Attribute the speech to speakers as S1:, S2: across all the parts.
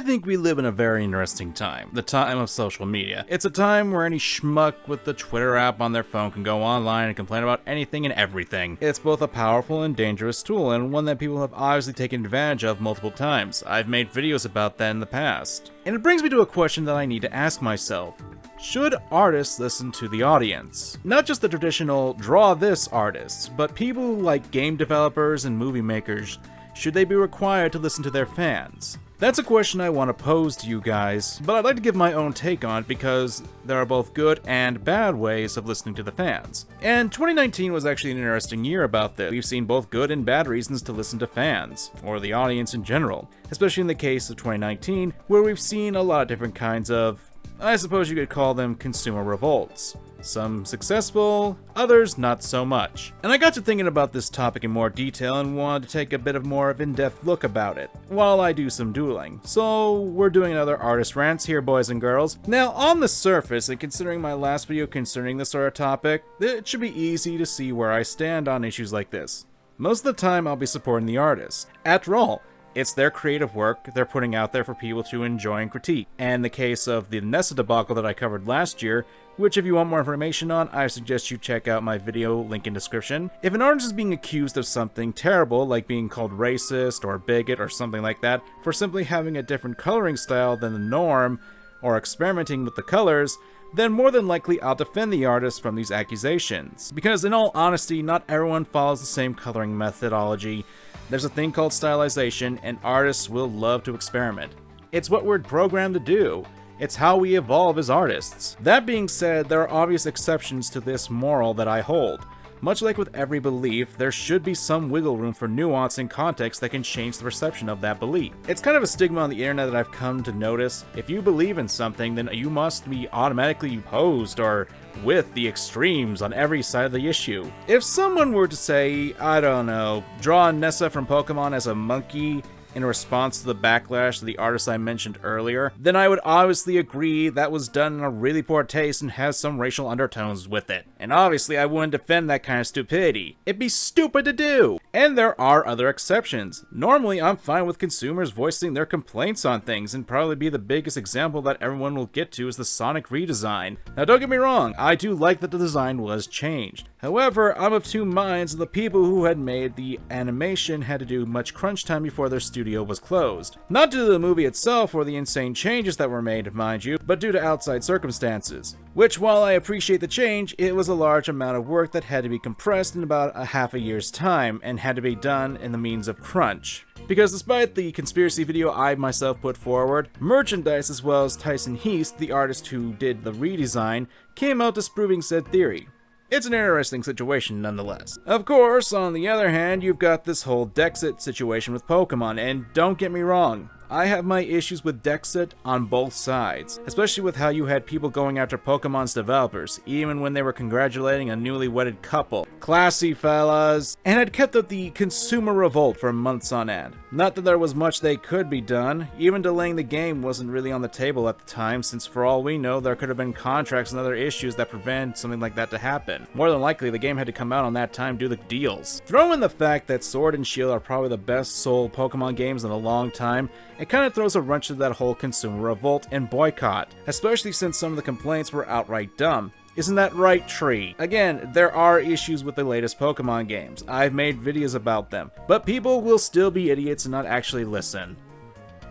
S1: think we live in a very interesting time, the time of social media. It's a time where any schmuck with the Twitter app on their phone can go online and complain about anything and everything. It's both a powerful and dangerous tool, and one that people have obviously taken advantage of multiple times. I've made videos about that in the past. And it brings me to a question that I need to ask myself. Should artists listen to the audience? Not just the traditional draw this artists, but people like game developers and movie makers. Should they be required to listen to their fans? That's a question I want to pose to you guys, but I'd like to give my own take on it because there are both good and bad ways of listening to the fans. And 2019 was actually an interesting year about this. We've seen both good and bad reasons to listen to fans, or the audience in general, especially in the case of 2019, where we've seen a lot of different kinds of, I suppose you could call them consumer revolts. Some successful, others not so much. And I got to thinking about this topic in more detail and wanted to take a bit of more of an in-depth look about it, while I do some dueling. So we're doing another artist rants here, boys and girls. Now, on the surface, and considering my last video concerning this sort of topic, it should be easy to see where I stand on issues like this. Most of the time, I'll be supporting the artist. After all, it's their creative work they're putting out there for people to enjoy and critique. And in the case of the Nessa debacle that I covered last year, which if you want more information on, I suggest you check out my video, link in description. If an artist is being accused of something terrible, like being called racist or bigot or something like that, for simply having a different coloring style than the norm, or experimenting with the colors, then more than likely I'll defend the artist from these accusations. Because in all honesty, not everyone follows the same coloring methodology. There's a thing called stylization, and artists will love to experiment. It's what we're programmed to do. It's how we evolve as artists. That being said, there are obvious exceptions to this moral that I hold. Much like with every belief, there should be some wiggle room for nuance and context that can change the perception of that belief. It's kind of a stigma on the internet that I've come to notice. If you believe in something, then you must be automatically opposed or with the extremes on every side of the issue. If someone were to say, I don't know, draw Nessa from Pokemon as a monkey in response to the backlash to the artist I mentioned earlier, then I would obviously agree that was done in a really poor taste and has some racial undertones with it. And obviously I wouldn't defend that kind of stupidity. It'd be stupid to do! And there are other exceptions. Normally I'm fine with consumers voicing their complaints on things, and probably be the biggest example that everyone will get to is the Sonic redesign. Now don't get me wrong, I do like that the design was changed. However, I'm of two minds. The people who had made the animation had to do much crunch time before their studio was closed. Not due to the movie itself or the insane changes that were made, mind you, but due to outside circumstances. Which, while I appreciate the change, it was a large amount of work that had to be compressed in about a half a year's time, and had to be done in the means of crunch. Because despite the conspiracy video I myself put forward, merchandise as well as Tyson, the artist who did the redesign, came out disproving said theory. It's an interesting situation nonetheless. Of course, on the other hand, you've got this whole Dexit situation with Pokemon, and don't get me wrong, I have my issues with Dexit on both sides, especially with how you had people going after Pokemon's developers, even when they were congratulating a newly wedded couple. Classy fellas! And had kept up the consumer revolt for months on end. Not that there was much they could be done, even delaying the game wasn't really on the table at the time, since for all we know there could have been contracts and other issues that prevent something like that to happen. More than likely the game had to come out on that time due to the deals. Throw in the fact that Sword and Shield are probably the best sold Pokemon games in a long time, it kind of throws a wrench to that whole consumer revolt and boycott, especially since some of the complaints were outright dumb. Isn't that right, Tree? Again, there are issues with the latest Pokemon games. I've made videos about them, but people will still be idiots and not actually listen.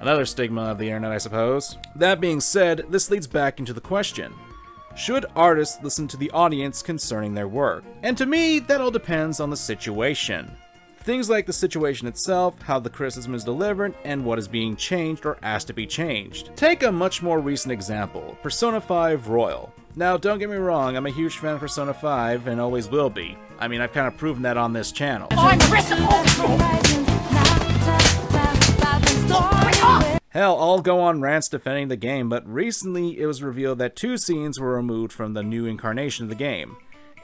S1: Another stigma of the internet, I suppose. That being said, this leads back into the question. Should artists listen to the audience concerning their work? And to me, that all depends on the situation. Things like the situation itself, how the criticism is delivered, and what is being changed or asked to be changed. Take a much more recent example, Persona 5 Royal. Now, don't get me wrong, I'm a huge fan of Persona 5 and always will be. I mean, I've kind of proven that on this channel. Hell, I'll go on rants defending the game, but recently it was revealed that 2 scenes were removed from the new incarnation of the game.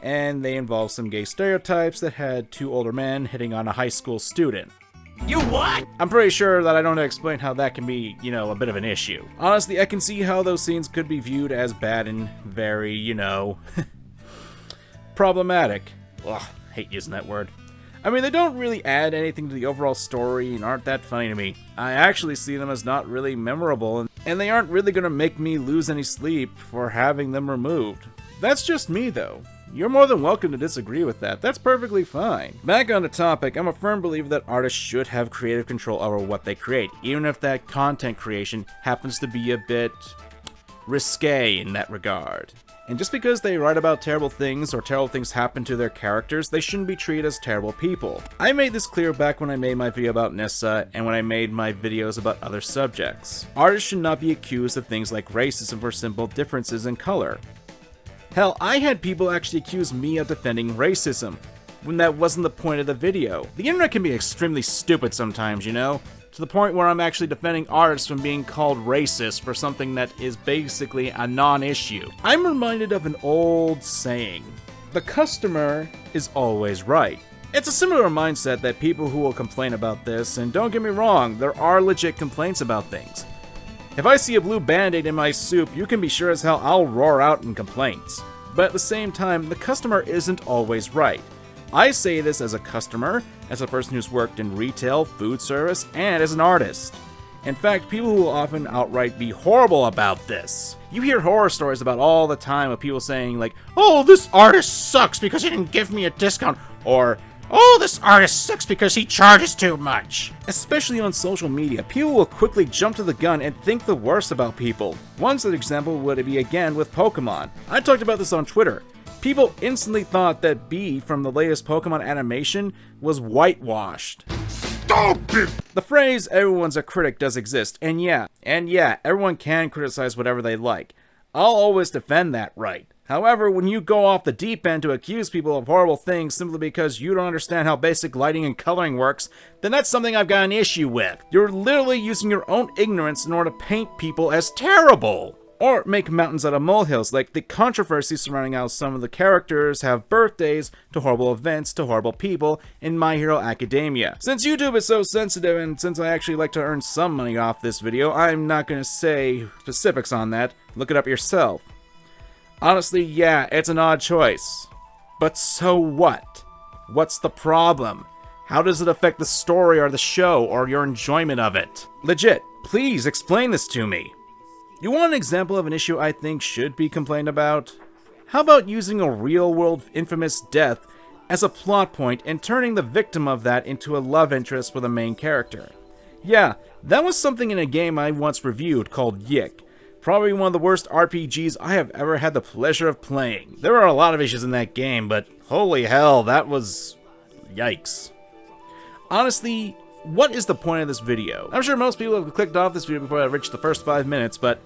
S1: And they involved some gay stereotypes that had 2 older men hitting on a high school student.
S2: You what?
S1: I'm pretty sure that I don't explain how that can be, a bit of an issue. Honestly, I can see how those scenes could be viewed as bad and very, problematic. Ugh, hate using that word. I mean, they don't really add anything to the overall story and aren't that funny to me. I actually see them as not really memorable, and they aren't really gonna make me lose any sleep for having them removed. That's just me, though. You're more than welcome to disagree with that. That's perfectly fine. Back on the topic, I'm a firm believer that artists should have creative control over what they create, even if that content creation happens to be a bit risque in that regard. And just because they write about terrible things or terrible things happen to their characters, they shouldn't be treated as terrible people. I made this clear back when I made my video about Nessa and when I made my videos about other subjects. Artists should not be accused of things like racism for simple differences in color. Hell, I had people actually accuse me of defending racism, when that wasn't the point of the video. The internet can be extremely stupid sometimes, you know? To the point where I'm actually defending artists from being called racist for something that is basically a non-issue. I'm reminded of an old saying: the customer is always right. It's a similar mindset that people who will complain about this, and don't get me wrong, there are legit complaints about things. If I see a blue band-aid in my soup, you can be sure as hell I'll roar out in complaints. But at the same time, the customer isn't always right. I say this as a customer, as a person who's worked in retail, food service, and as an artist. In fact, people will often outright be horrible about this. You hear horror stories about all the time of people saying like, "Oh, this artist sucks because he didn't give me a discount," or "Oh, this artist sucks because he charges too much." Especially on social media, people will quickly jump to the gun and think the worst about people. One such example would be again with Pokemon. I talked about this on Twitter. People instantly thought that Bea from the latest Pokemon animation was whitewashed. Stupid! The phrase "everyone's a critic" does exist, and yeah, everyone can criticize whatever they like. I'll always defend that right. However, when you go off the deep end to accuse people of horrible things simply because you don't understand how basic lighting and coloring works, then that's something I've got an issue with. You're literally using your own ignorance in order to paint people as terrible. Or make mountains out of molehills, like the controversy surrounding how some of the characters have birthdays, to horrible events, to horrible people in My Hero Academia. Since YouTube is so sensitive, and since I actually like to earn some money off this video, I'm not going to say specifics on that. Look it up yourself. Honestly, yeah, it's an odd choice. But so what? What's the problem? How does it affect the story or the show or your enjoyment of it? Legit, please explain this to me. You want an example of an issue I think should be complained about? How about using a real-world infamous death as a plot point and turning the victim of that into a love interest for the main character? Yeah, that was something in a game I once reviewed called Yick. Probably one of the worst RPGs I have ever had the pleasure of playing. There are a lot of issues in that game, but holy hell, that was... yikes. Honestly, what is the point of this video? I'm sure most people have clicked off this video before I reached the first 5 minutes, but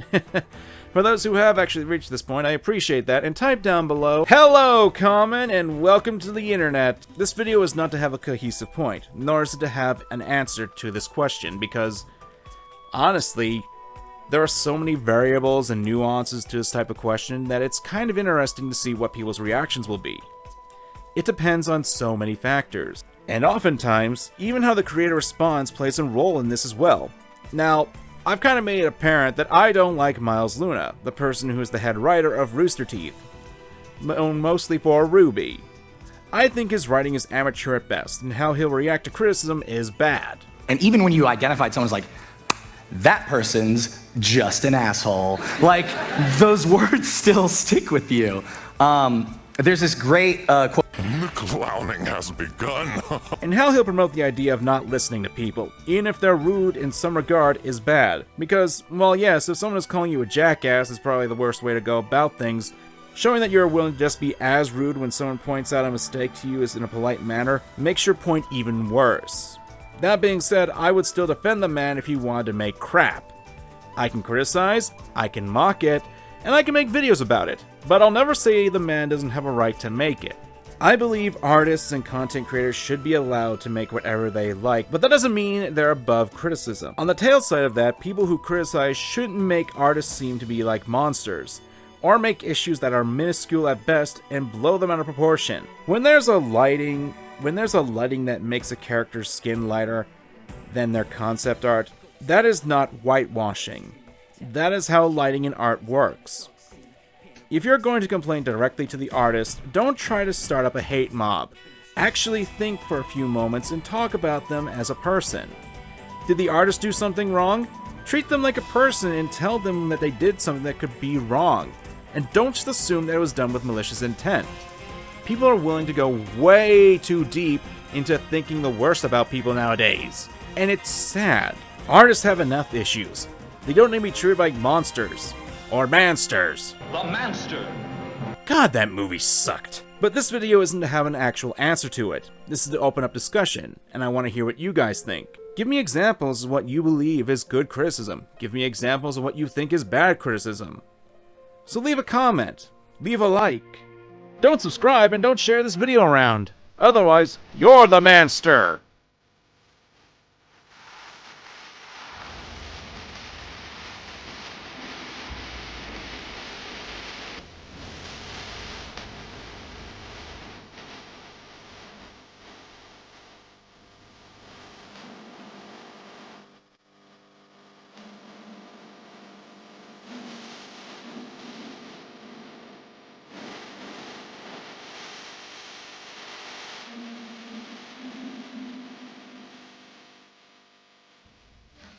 S1: for those who have actually reached this point, I appreciate that, and type down below, "Hello, Common, and welcome to the internet." This video is not to have a cohesive point, nor is it to have an answer to this question, because, honestly, there are so many variables and nuances to this type of question that it's kind of interesting to see what people's reactions will be. It depends on so many factors. And oftentimes, even how the creator responds plays a role in this as well. Now, I've kind of made it apparent that I don't like Miles Luna, the person who is the head writer of Rooster Teeth, known mostly for Ruby. I think his writing is amateur at best, and how he'll react to criticism is bad.
S2: And even when you identified someone's like, "That person's just an asshole," like, those words still stick with you. There's this great quote.
S3: "The clowning has begun."
S1: And how he'll promote the idea of not listening to people, even if they're rude in some regard, is bad. Because, well, yes, if someone is calling you a jackass, is probably the worst way to go about things. Showing that you're willing to just be as rude when someone points out a mistake to you is in a polite manner makes your point even worse. That being said, I would still defend the man if he wanted to make crap. I can criticize, I can mock it, and I can make videos about it, but I'll never say the man doesn't have a right to make it. I believe artists and content creators should be allowed to make whatever they like, but that doesn't mean they're above criticism. On the tail side of that, people who criticize shouldn't make artists seem to be like monsters, or make issues that are minuscule at best and blow them out of proportion. When there's a lighting that makes a character's skin lighter than their concept art, that is not whitewashing. That is how lighting in art works. If you're going to complain directly to the artist, don't try to start up a hate mob. Actually think for a few moments and talk about them as a person. Did the artist do something wrong? Treat them like a person and tell them that they did something that could be wrong. And don't just assume that it was done with malicious intent. People are willing to go way too deep into thinking the worst about people nowadays. And it's sad. Artists have enough issues. They don't need to be treated like monsters. Or mansters.
S4: The Manster.
S1: God, that movie sucked. But this video isn't to have an actual answer to it. This is to open up discussion, and I want to hear what you guys think. Give me examples of what you believe is good criticism. Give me examples of what you think is bad criticism. So leave a comment. Leave a like. Don't subscribe and don't share this video around. Otherwise, you're the manster.